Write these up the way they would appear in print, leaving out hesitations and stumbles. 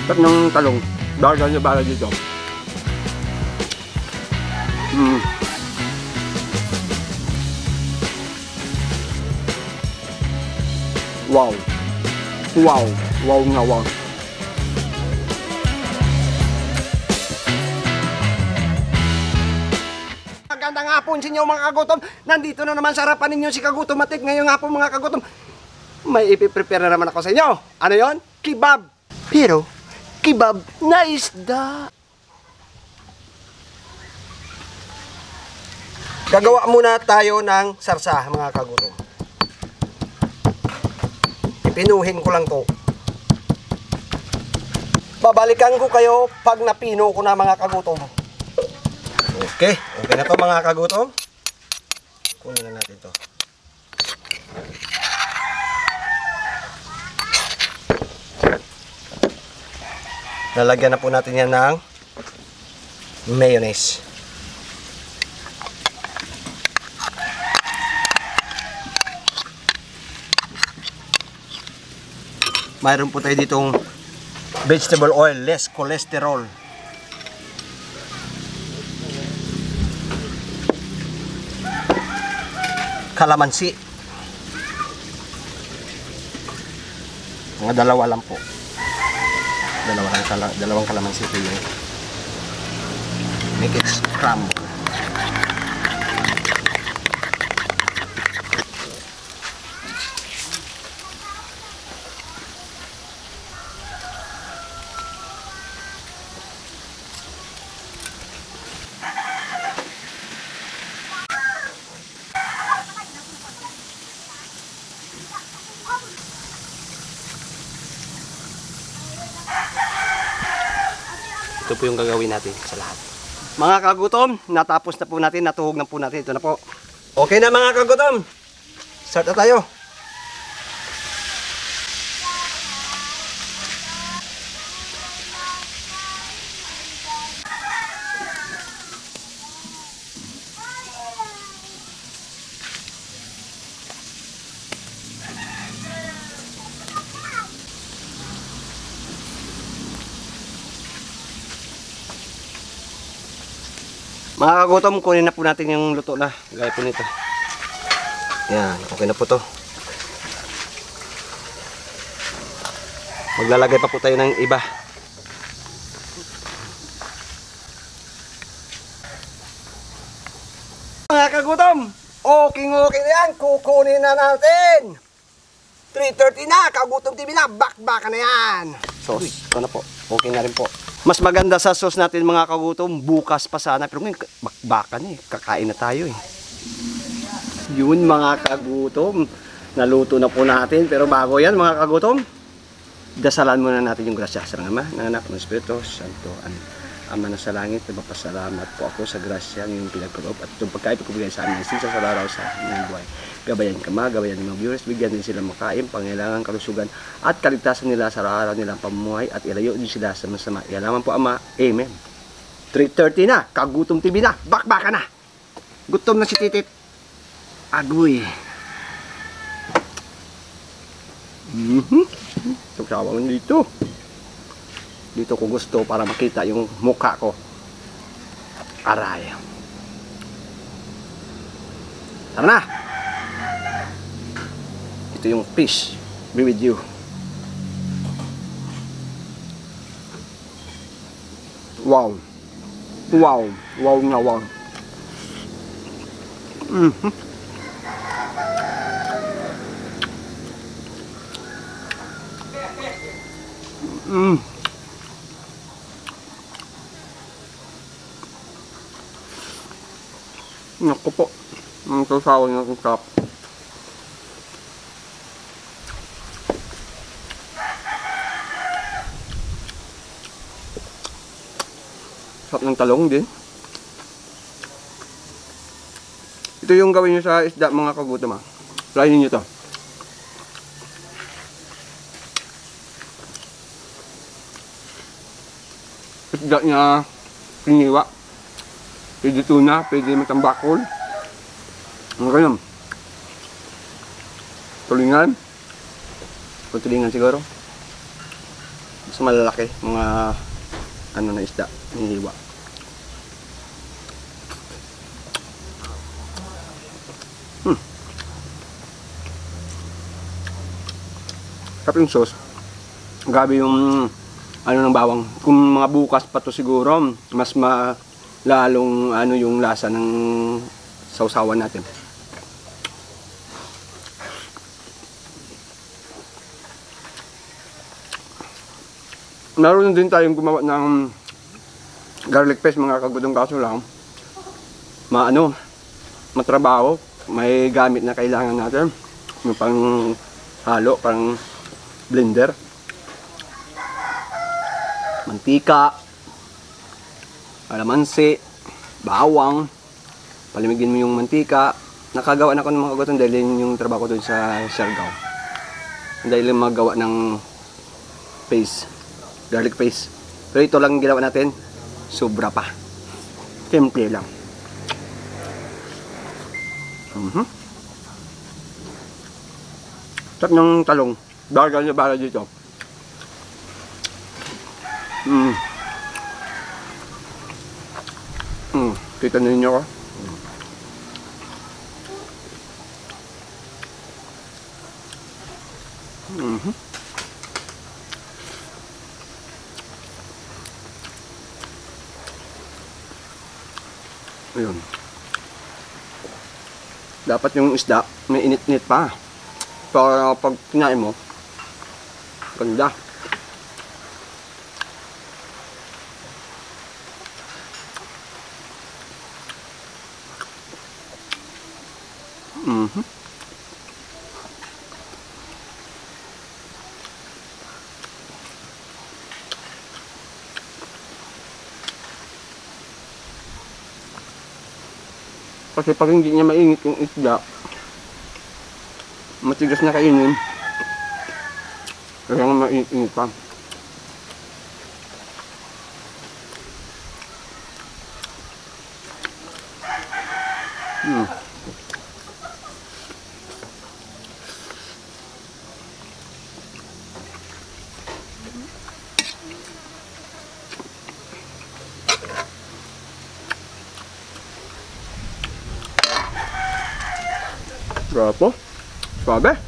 Tap ng talong. Bagal na bala dito. Wow. Wow. Wow nga wow. Magandang hapon sa inyo mga kagutom. Nandito na naman sa harapan ninyo si Kagutom Matik. Ngayong hapon mga kagutom, may ipiprepare na naman ako sa inyo. Ano yon? Kebab. Pero, kebab na isda. Gagawa muna tayo ng sarsa mga kagutom. Pinuhin ko lang to. Babalikan ko kayo pag napino ko na mga kagutom. Okay na to mga kagutom. Kunin na natin to. Lalagyan na po natin yan ng mayonnaise. Mayroon po tayo ditong vegetable oil, less cholesterol. Kalamansi. Mga dalawa lang po. Dalawang kalamansi po yun. Make it scramble. Ito po yung gagawin natin sa lahat. Mga kagutom, natapos na po natin, natuhog na po natin. Ito na po. Okay na mga kagutom. Start na tayo. Mga kagutom, kunin na po natin yung luto na. Gaya po nito. Yan, okay na po to. Maglalagay pa po tayo ng iba. Mga kagutom, okay na yan. Kukunin na natin. 3:30 na, Kagutom TV na. Bakbaka na yan. Sauce, ito na po. Okay na rin po. Mas maganda sa sauce natin mga kagutom, bukas pa sana. Pero ngayon, bakbaka na eh. Kakain na tayo eh. Yun mga kagutom. Naluto na po natin. Pero bago yan mga kagutom, dasalan muna natin yung grasya sa Ama, ng Anak, ng Espiritu Santo. Ama na sa langit, nagpapasalamat po ako sa grasya ng pinagkaloob at itong pagkain ko bigay sa amin ng sinsa sa araw sa aming buhay. Gabayan ka gabayan ng mga viewers, bigyan din sila makain, pangailangan, kalusugan at kaligtasan nila sa araw-araw nilang pamumuhay at ilayo din sila sa masama. Yan naman po Ama, Amen. 3:30 na, Kagutom TV na, bakbaka na. Gutom na si Titit. Agoy. Tugsawa mo dito. Dito ko gusto para makita yung mukha ko. Aray. Tara na. Ito yung fish. Be with you. Wow. Wow. Wow na wow. Naku po, ang sasawa niya ang sarap. Sarap ng talong din. Ito yung gawin nyo sa isda mga kagutom ha. Trying nyo to. Isda niya piniwa. Pwede tuna, pwede matambakol. Ang ganyan. Tulingan. Tulingan siguro. Mas malalaki, mga ano na isda, hinihiwa. Sarap yung sauce. Grabe yung ano ng bawang. Kung mga bukas pa to siguro, mas lalong ano yung lasa ng sausawan natin. Naroon din tayong gumawa ng garlic paste, mga kagudong, kaso lang matrabaho, may gamit na kailangan natin, yung pang halo, pang blender, mantika, kalamansi, bawang, palimigin mo yung mantika. Nakagawa na ako ng mga kagudong dahil yung trabaho ko doon sa Siargao, dahil magawa ng paste, garlic paste. Pero ito lang ginawa natin, sobra pa, simple lang. Sarap ng talong, bagal na bagal dito. Kita ninyo ko. Ayun. Dapat yung isda may init-init pa. Para pag kinain mo, ganda. Kasi pag hindi niya mainit yung isda, matigas na kainin. Kaya nga mainit-init pa. Berapa? Suabe?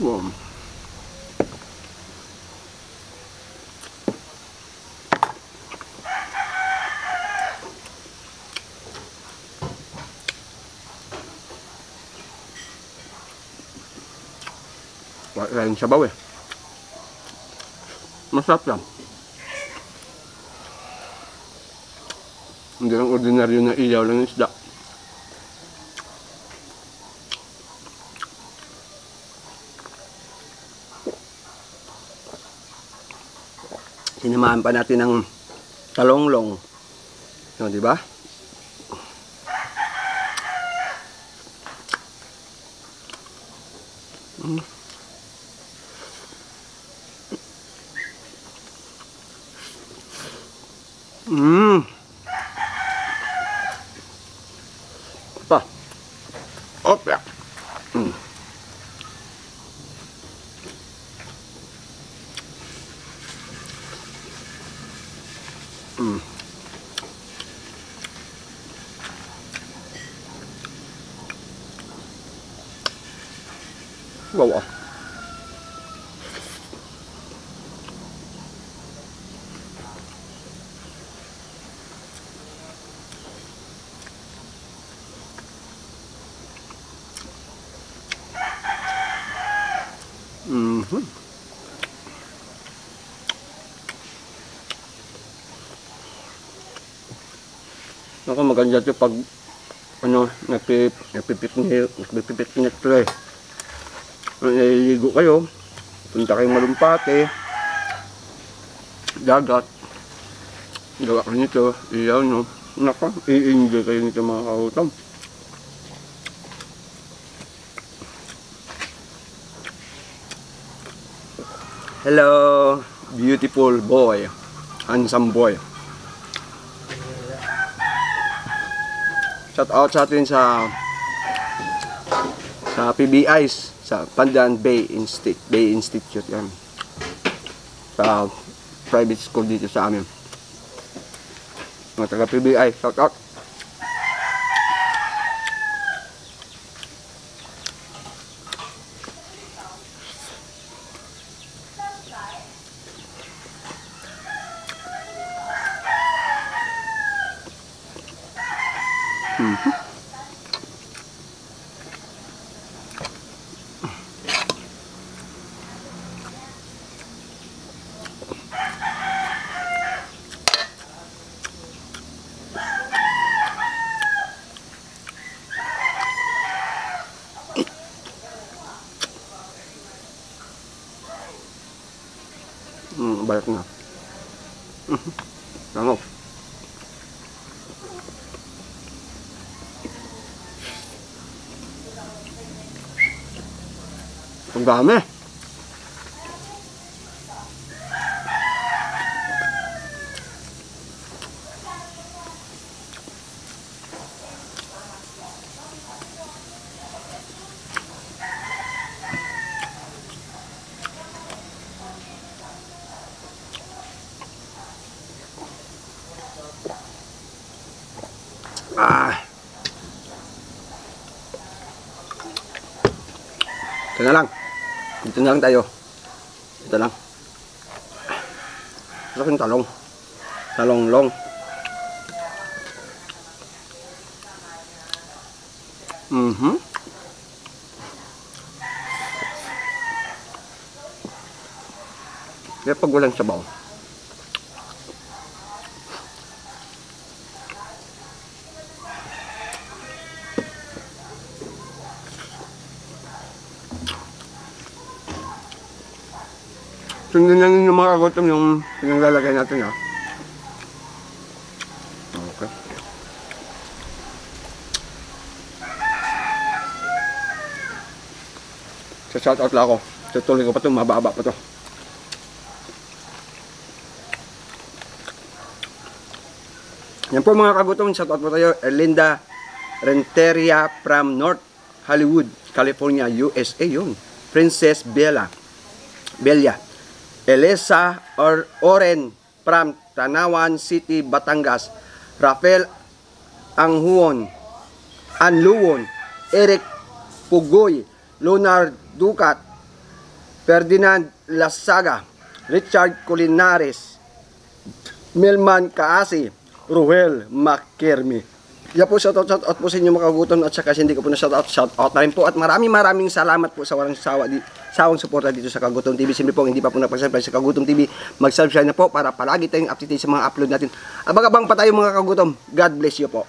Wow. Wala yung sabaw eh. Masarap lang. Hindi lang ordinaryo na ilaw lang yung isda. Sinamahan pa natin ng talonglong. So, di ba? Pa. Opya. Wow. Ako maganda ito pag ano, nagpipiknik to eh. Naliligo kayo, punta kayong Malumpate, dagat, gawa kayo nito, iyaw no, naka, i-enjoy kayo nito mga kahutam. Hello, beautiful boy, handsome boy. Shout out sa atin sa sa PBI, sa Pandan Bay Institute yan. Sa private school dito sa amin. Mga taga PBI, shout out. Balik na. Langaw. Ang dami. Ito na lang. Dito na lang tayo. Ito lang. Sarap yung talong. Talong-long. Kaya pag walang sabaw. Sundin lang yung mga kagutom yung pinaglalagay natin, ha. Okay. Sa shoutout lang ako. Tutuloy ko pa ito, mababa pa ito. Yan po mga kagutom, shoutout po tayo. Erlinda Renteria from North Hollywood, California, USA yun. Princess Bella. Elisa Oren from Tanawan City, Batangas. Rafael Anluon, Eric Pugoy, Leonard Ducat, Ferdinand Lasaga, Richard Colinares, Melman Kaasi, Ruel Makermi. Yan po, shoutout po sa inyo mga kagutom, at saka hindi ko po na shoutout na rin po, at maraming salamat po sa walang sawang suporta dito sa Kagutom TV. Siyempre po, hindi pa po nagpa-subscribe sa Kagutom TV, mag-subscribe na po para palagi tayong update sa mga upload natin. Abang-abang pa tayo mga kagutom. God bless you po.